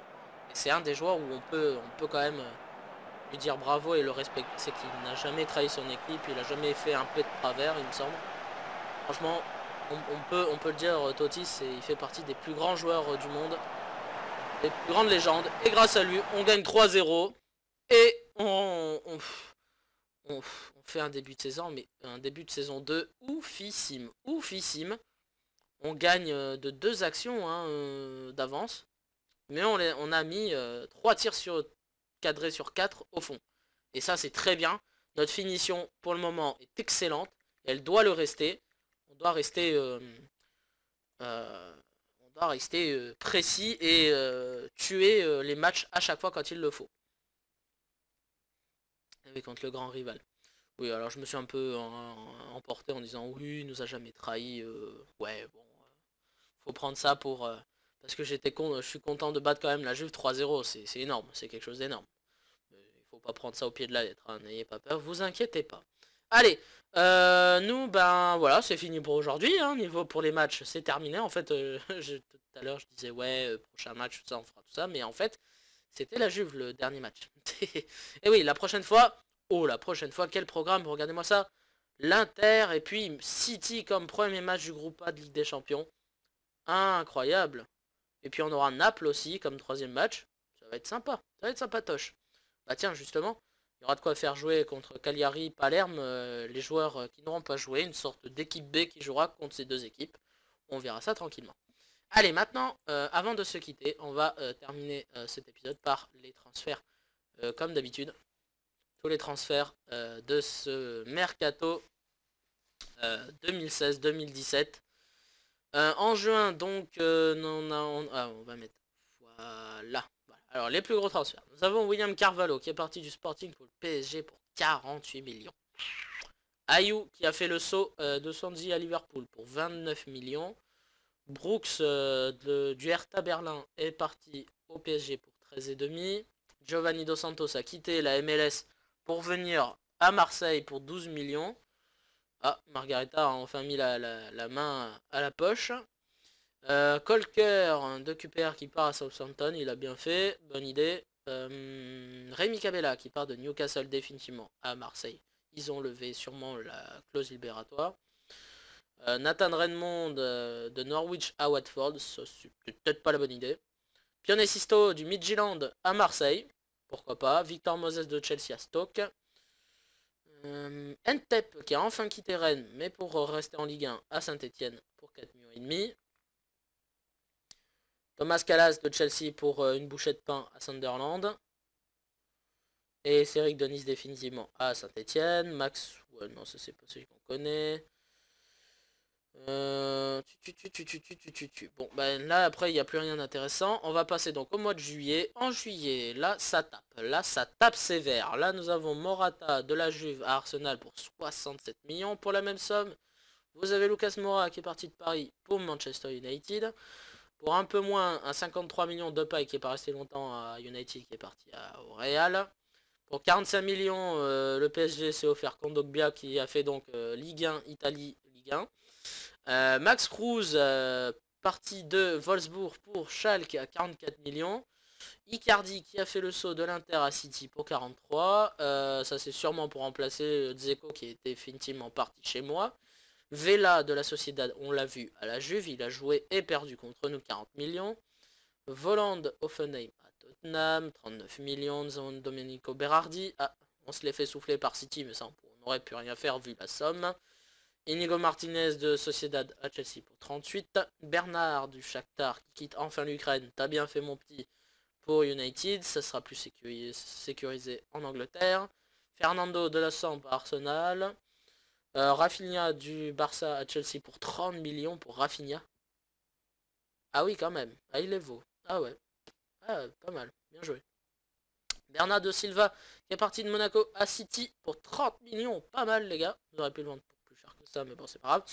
C'est un des joueurs où on peut quand même lui dire bravo et le respecter. C'est qu'il n'a jamais trahi son équipe, il a jamais fait un peu de travers, il me semble. Franchement, on peut le dire, Totti, il fait partie des plus grands joueurs du monde, des plus grandes légendes. Et grâce à lui, on gagne 3-0 et on fait un début de saison, mais un début de saison 2 oufissime, oufissime. On gagne de 2 actions hein, d'avance. Mais on a mis 3 tirs cadrés sur 4 au fond. Et ça, c'est très bien. Notre finition, pour le moment, est excellente. Elle doit le rester. On doit rester, précis et tuer les matchs à chaque fois quand il le faut. Et contre le grand rival. Oui, alors je me suis un peu emporté en disant oui, il nous a jamais trahi. Ouais, bon, faut prendre ça pour... parce que je suis content de battre quand même la Juve 3-0, c'est énorme, c'est quelque chose d'énorme. Il faut pas prendre ça au pied de la lettre, hein, n'ayez pas peur, vous inquiétez pas. Allez, nous, ben voilà, c'est fini pour aujourd'hui, hein, niveau pour les matchs, c'est terminé. En fait, tout à l'heure, je disais, ouais, prochain match, tout ça, on fera tout ça, mais en fait, c'était la Juve, le dernier match. Et oui, la prochaine fois, quel programme, regardez-moi ça. L'Inter, et puis City comme premier match du groupe A de Ligue des Champions. Incroyable. Et puis on aura Naples aussi comme troisième match. Ça va être sympa. Ça va être sympatoche. Bah tiens, justement, il y aura de quoi faire jouer contre Cagliari, Palerme, les joueurs qui n'auront pas joué. Une sorte d'équipe B qui jouera contre ces deux équipes. On verra ça tranquillement. Allez, maintenant, avant de se quitter, on va terminer cet épisode par les transferts. Comme d'habitude, tous les transferts de ce mercato 2016-2017. En juin, donc, on va mettre... Voilà. Alors, les plus gros transferts. Nous avons William Carvalho qui est parti du Sporting pour le PSG pour 48 millions. Ayew qui a fait le saut de Swansea à Liverpool pour 29 millions. Brooks du Hertha Berlin est parti au PSG pour 13,5. Giovanni Dos Santos a quitté la MLS pour venir à Marseille pour 12 millions. Ah, Margarita a enfin mis la main à la poche. Colker de QPR qui part à Southampton, il a bien fait, bonne idée. Rémi Cabella qui part de Newcastle définitivement à Marseille. Ils ont levé sûrement la clause libératoire. Nathan Redmond de Norwich à Watford, ça c'est peut-être pas la bonne idée. Pionesisto du Midtjylland à Marseille, pourquoi pas. Victor Moses de Chelsea à Stoke. Entep qui a enfin quitté Rennes, mais pour rester en Ligue 1 à Saint-Etienne pour 4,5 millions. Thomas Callas de Chelsea pour une bouchée de pain à Sunderland. Et Céric Denis définitivement à Saint-Etienne. Max, ouais, non, ça c'est pas celui qu'on connaît. Bon, ben là après il n'y a plus rien d'intéressant. On va passer donc au mois de juillet. En juillet, là ça tape. Là ça tape sévère. Là nous avons Morata de la Juve à Arsenal pour 67 millions. Pour la même somme, vous avez Lucas Moura qui est parti de Paris pour Manchester United. Pour un peu moins, un 53 millions de Depay qui est pas resté longtemps à United qui est parti au Real. Pour 45 millions, le PSG s'est offert Kondogbia qui a fait donc Ligue 1, Italie, Ligue 1. Max Cruz, parti de Wolfsburg pour Schalke à 44 millions. Icardi qui a fait le saut de l'Inter à City pour 43. Ça c'est sûrement pour remplacer Dzeko qui était définitivement parti chez moi. Vela de la Sociedad, on l'a vu à la Juve, il a joué et perdu contre nous 40 millions. Voland Offenheim à Tottenham, 39 millions. Nous avons Domenico Berardi. Ah, on se l'est fait souffler par City, mais ça on n'aurait pu rien faire vu la somme. Inigo Martinez de Sociedad à Chelsea pour 38. Bernard du Shakhtar qui quitte enfin l'Ukraine. T'as bien fait mon petit pour United. Ça sera plus sécurisé en Angleterre. Fernando de la Samp à Arsenal. Rafinha du Barça à Chelsea pour 30 millions pour Rafinha. Ah oui quand même. Ah il est vaut. Ah ouais. Ah pas mal. Bien joué. Bernard de Silva qui est parti de Monaco à City pour 30 millions. Pas mal les gars. Vous auriez pu le vendre pour plus cher que ça mais bon c'est pas grave.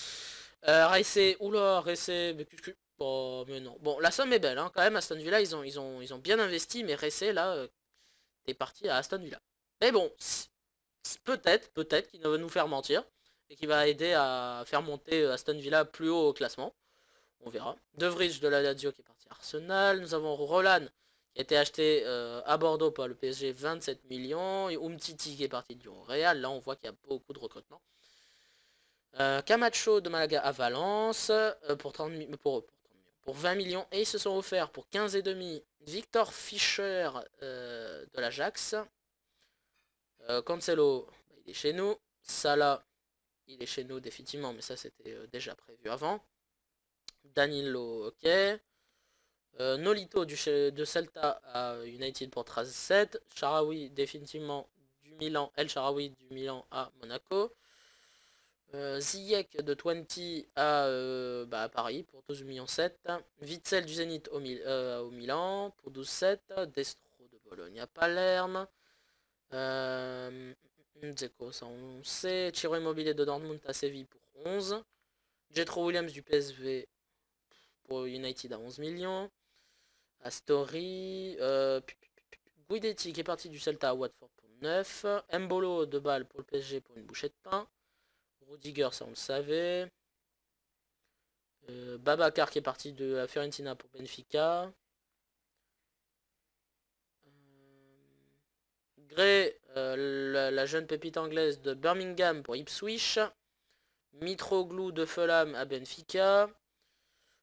Reissé, oula, Reissé, mais bon, mais non. Bon, la somme est belle, hein, quand même, Aston Villa, ils ont bien investi, mais Reissé, là, t'es parti à Aston Villa. Mais bon, peut-être qu'il va nous faire mentir, et qu'il va aider à faire monter Aston Villa plus haut au classement. On verra. De Vrij de la Lazio qui est parti à Arsenal. Nous avons Roland qui a été acheté à Bordeaux par le PSG, 27 millions. Et Umtiti qui est parti du Real. Là, on voit qu'il y a beaucoup de recrutement. Camacho de Malaga à Valence pour 20 millions. Et ils se sont offerts pour 15,5 Victor Fischer de l'Ajax. Cancelo, bah, il est chez nous. Salah, il est chez nous définitivement, mais ça c'était déjà prévu avant. Danilo, ok. Nolito de Celta à United pour 13,7. Sharawi définitivement du Milan. El Sharawi du Milan à Monaco. Ziyech de 20 à Paris pour 12,7 millions. Witzel du Zénith au Milan pour 12,7. Destro de Bologne à Palerme. Dzeko, ça on sait. Ciro Immobilier de Dortmund à Séville pour 11. Jetro Williams du PSV pour United à 11 millions. Astori. Guidetti qui est parti du Celta à Watford pour 9. Mbolo de Bâle pour le PSG pour une bouchée de pain. Rudiger, ça on le savait. Babacar qui est parti de la Fiorentina pour Benfica. Gray, la jeune pépite anglaise de Birmingham pour Ipswich. Mitroglou de Fulham à Benfica.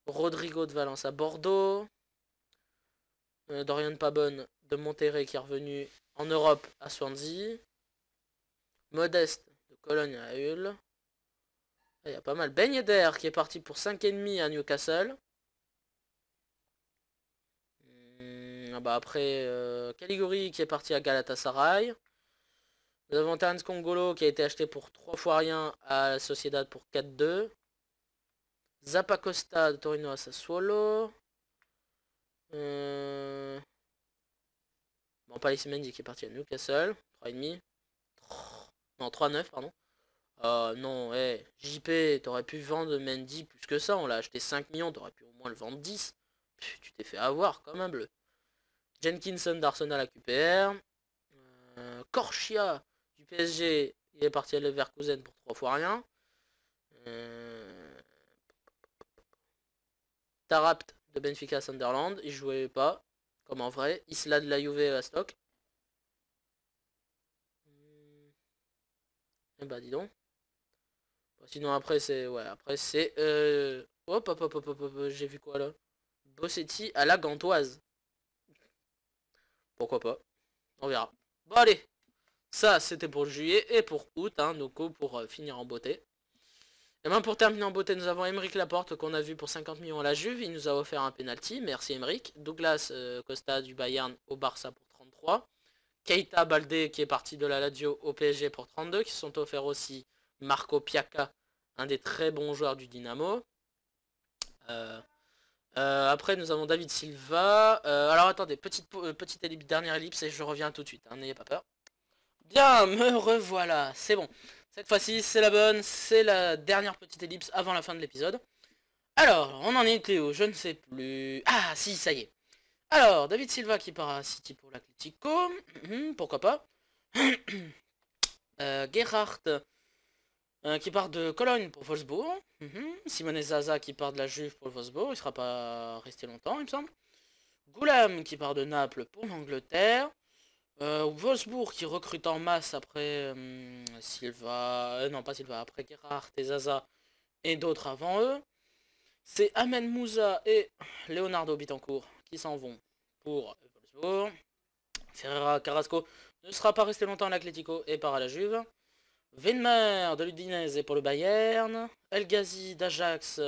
Rodrigo de Valence à Bordeaux. Dorian Pabon de Monterrey qui est revenu en Europe à Swansea. Modeste de Cologne à Hull. Il y a pas mal. Ben Yedder qui est parti pour 5,5 à Newcastle. Bah après, Caliguri qui est parti à Galatasaray. Nous avons Terence Kongolo qui a été acheté pour 3 fois rien à la Sociedad pour 4,2. Zappacosta de Torino à Sassuolo. Bon, Palissi Mendy qui est parti à Newcastle. 3,5. Non, 3,9 pardon. Non, JP, t'aurais pu vendre Mendy plus que ça, on l'a acheté 5 millions, t'aurais pu au moins le vendre 10. Tu t'es fait avoir comme un bleu. Jenkinson d'Arsenal à QPR. Korchia du PSG, il est parti à Leverkusen pour 3 fois rien. Tarapt de Benfica à Sunderland, il jouait pas, comme en vrai. Isla de la Juve à Stock. Et bah dis donc. Sinon après c'est... Ouais, après c'est... Hop, j'ai vu quoi là. Bossetti à la Gantoise. Pourquoi pas. On verra. Bon allez. Ça c'était pour juillet et pour août, hein, donc pour finir en beauté. Et bien pour terminer en beauté, nous avons Aymeric Laporte qu'on a vu pour 50 millions à la Juve. Il nous a offert un penalty. Merci Aymeric. Douglas Costa du Bayern au Barça pour 33. Keita Baldé qui est parti de la Lazio au PSG pour 32. Qui se sont offerts aussi Marco Piacca, un des très bons joueurs du Dynamo. Après nous avons David Silva. Alors attendez, petite dernière ellipse et je reviens tout de suite. Hein, n'ayez pas peur. Bien, me revoilà. C'est bon. Cette fois-ci, c'est la bonne. C'est la dernière petite ellipse avant la fin de l'épisode. Alors, on en était où? Je ne sais plus. Ah, si, ça y est. Alors, David Silva qui part à City pour l'Atlético. Pourquoi pas. Gerhardt qui part de Cologne pour Wolfsburg. Simone Zaza qui part de la Juve pour le Wolfsburg. Il ne sera pas resté longtemps, il me semble. Goulam qui part de Naples pour l'Angleterre. Wolfsburg qui recrute en masse après Silva. Non, pas Silva, après Gerhardt et Zaza et d'autres avant eux. C'est Ahmed Moussa et Leonardo Bitancourt qui s'en vont pour Wolfsburg. Ferreira Carrasco ne sera pas resté longtemps à l'Atlético et part à la Juve. Venmer de l'Udinese pour le Bayern. El Ghazi d'Ajax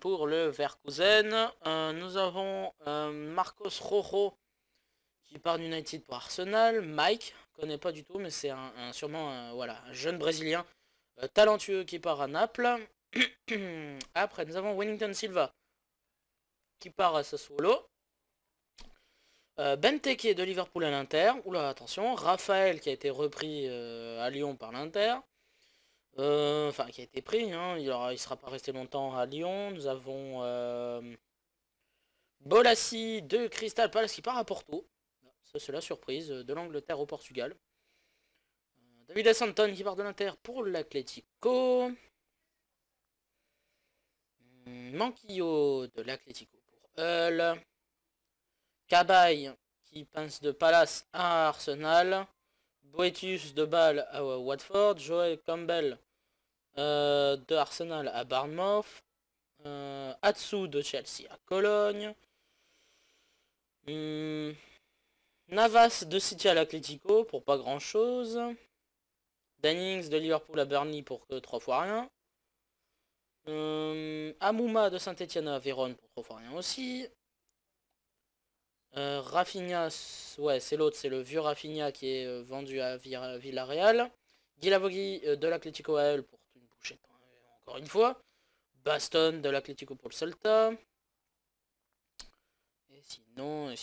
pour le Verkusen. Nous avons Marcos Rojo qui part d'United pour Arsenal. Mike, connais pas du tout, mais c'est sûrement voilà, un jeune Brésilien talentueux qui part à Naples. Après, nous avons Wellington Silva qui part à Sassuolo. Benteke de Liverpool à l'Inter. Oula, attention. Raphaël qui a été repris à Lyon par l'Inter. Enfin, qui a été pris. Hein. Il sera pas resté longtemps à Lyon. Nous avons Bolassi de Crystal Palace qui part à Porto. Ça, c'est la surprise. De l'Angleterre au Portugal. David Santon qui part de l'Inter pour l'Atlético. Manquillo de l'Atlético pour Hull. Cabaye qui passe de Palace à Arsenal. Boetius de Bâle à Watford. Joel Campbell de Arsenal à Bournemouth. Atsu de Chelsea à Cologne. Navas de City à l'Atlético pour pas grand chose. Dannings de Liverpool à Burnley pour 3 fois rien. Amouma de Saint-Etienne à Vérone pour 3 fois rien aussi. Rafinha, ouais c'est l'autre, c'est le vieux Rafinha qui est vendu à Villarreal. Guilavogui de l'Atlético à Hull pour une bouchette encore une fois. Baston de l'Atlético pour le Celta. Et sinon...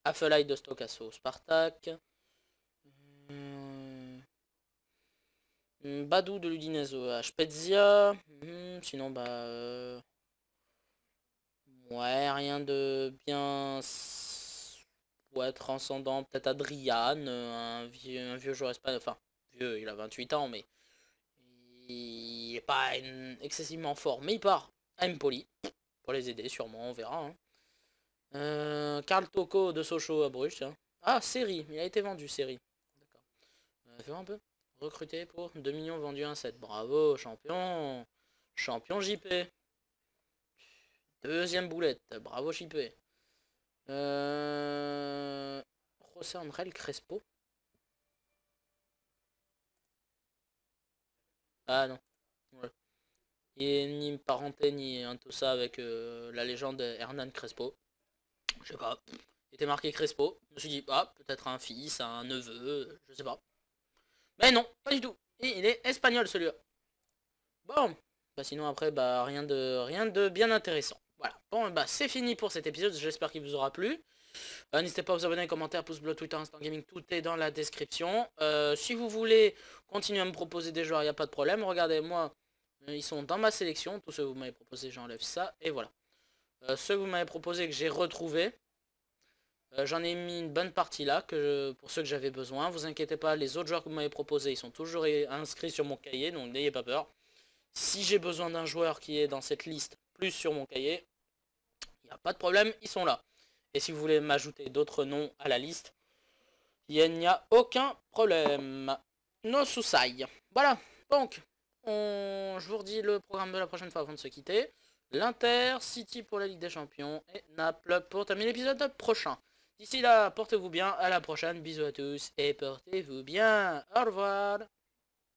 Affelay de Stocasso au Spartak. Badou de l'Udinese à Spezia. Sinon bah... Ouais, rien de bien... Ouais, transcendant. Peut-être Adrian, un vieux joueur espagnol. Enfin, vieux, il a 28 ans, mais... Il est pas excessivement fort. Mais il part à Empoli. Pour les aider, sûrement, on verra. Hein. Karl Toko de Sochaux à Bruges. Hein. Ah, série. Il a été vendu, série. D'accord. Fais voir un peu. Recruté pour 2 millions vendus à 7. Bravo, champion. Champion JP. Deuxième boulette. Bravo JP. José André Crespo. Ah non. Ouais. Il est ni parenté ni un tout ça avec la légende Hernan Crespo. Je sais pas. Il était marqué Crespo. Je me suis dit, ah, peut-être un fils, un neveu, je sais pas. Mais non, pas du tout. Et il est espagnol celui-là. Bon. Bah sinon après, bah rien de bien intéressant. Voilà, bon bah c'est fini pour cet épisode, j'espère qu'il vous aura plu. N'hésitez pas à vous abonner, commentaires, pouce bleu, Twitter, Instant Gaming, tout est dans la description. Si vous voulez continuer à me proposer des joueurs, il n'y a pas de problème. Regardez, moi, ils sont dans ma sélection. Tous ceux que vous m'avez proposé, j'enlève ça. Et voilà. Ceux que vous m'avez proposé, que j'ai retrouvé, j'en ai mis une bonne partie là, pour ceux que j'avais besoin. Vous inquiétez pas, les autres joueurs que vous m'avez proposés, ils sont toujours inscrits sur mon cahier, donc n'ayez pas peur. Si j'ai besoin d'un joueur qui est dans cette liste, plus sur mon cahier, il n'y a pas de problème, ils sont là. Et si vous voulez m'ajouter d'autres noms à la liste, il n'y a aucun problème. No soucis. Voilà, donc, je vous redis le programme de la prochaine fois avant de se quitter. L'Inter, City pour la Ligue des Champions et Naples pour terminer l'épisode prochain. D'ici là, portez-vous bien, à la prochaine, bisous à tous et portez-vous bien, au revoir.